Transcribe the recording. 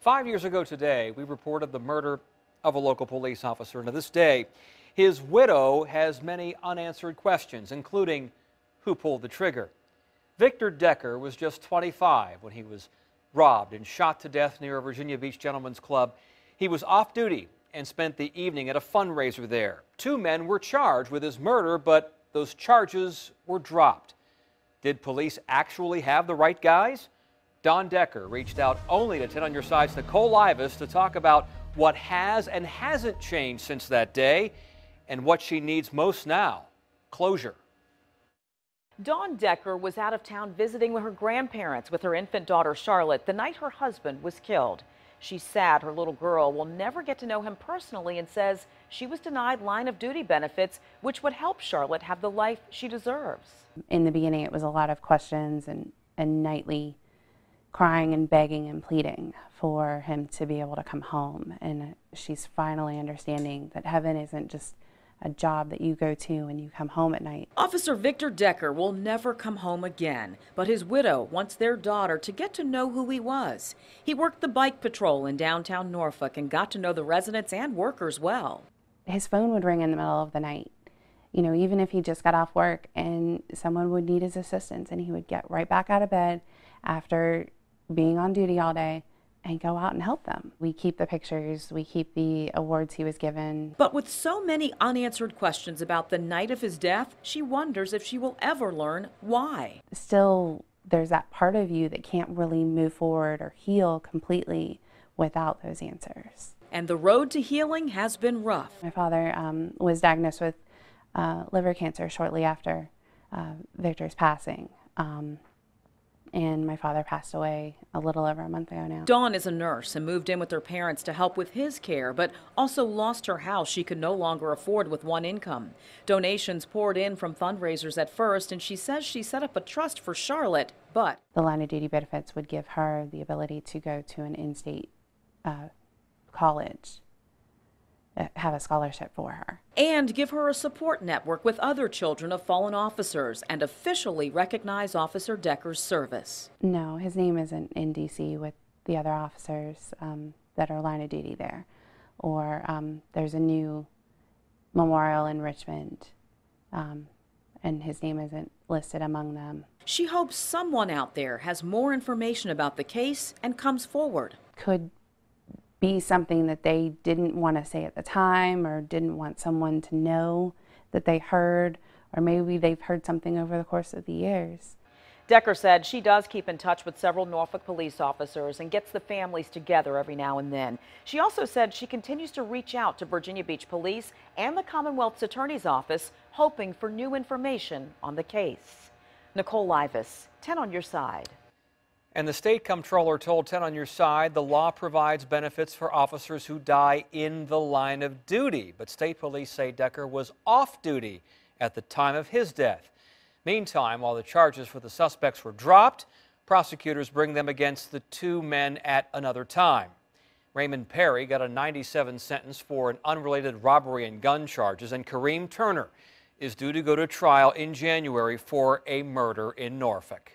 5 years ago today, we reported the murder of a local police officer. And to this day, his widow has many unanswered questions, including who pulled the trigger. Victor Decker was just 25 when he was robbed and shot to death near a Virginia Beach Gentlemen's Club. He was off duty and spent the evening at a fundraiser there. 2 men were charged with his murder, but those charges were dropped. Did police actually have the right guys? Don Decker reached out only to 10 on Your Side's Nicole Livas to talk about what has and hasn't changed since that day and what she needs most now: closure. Dawn Decker was out of town visiting with her grandparents with her infant daughter Charlotte the night her husband was killed. She's sad her little girl will never get to know him personally and says she was denied line of duty benefits, which would help Charlotte have the life she deserves. In the beginning, it was a lot of questions and nightly crying and begging and pleading for him to be able to come home. And she's finally understanding that heaven isn't just a job that you go to and you come home at night. Officer Victor Decker will never come home again, but his widow wants their daughter to get to know who he was. He worked the bike patrol in downtown Norfolk and got to know the residents and workers well. His phone would ring in the middle of the night. You know, even if he just got off work and someone would need his assistance, and he would get right back out of bed after being on duty all day and go out and help them. We keep the pictures, we keep the awards he was given. But with so many unanswered questions about the night of his death, she wonders if she will ever learn why. Still, there's that part of you that can't really move forward or heal completely without those answers. And the road to healing has been rough. My father was diagnosed with liver cancer shortly after Victor's passing. And my father passed away a little over a month ago now. Dawn is a nurse and moved in with her parents to help with his care, but also lost her house she could no longer afford with one income. Donations poured in from fundraisers at first, and she says she set up a trust for Charlotte, but the line of duty benefits would give her the ability to go to an in-state college, have a scholarship for her. And give her a support network with other children of fallen officers and officially recognize Officer Decker's service. No, his name isn't in D.C. with the other officers that are line of duty there. Or there's a new memorial in Richmond, and his name isn't listed among them. She hopes someone out there has more information about the case and comes forward. Could be something that they didn't want to say at the time, or didn't want someone to know that they heard, or maybe they've heard something over the course of the years. Decker said she does keep in touch with several Norfolk police officers and gets the families together every now and then. She also said she continues to reach out to Virginia Beach Police and the Commonwealth's Attorney's Office, hoping for new information on the case. Nicole Livas, 10 on Your Side. And the state comptroller told 10 on Your Side the law provides benefits for officers who die in the line of duty. But state police say Decker was off duty at the time of his death. Meantime, while the charges for the suspects were dropped, prosecutors bring them against the 2 men at another time. Raymond Perry got a 97 sentence for an unrelated robbery and gun charges, and Kareem Turner is due to go to trial in January for a murder in Norfolk.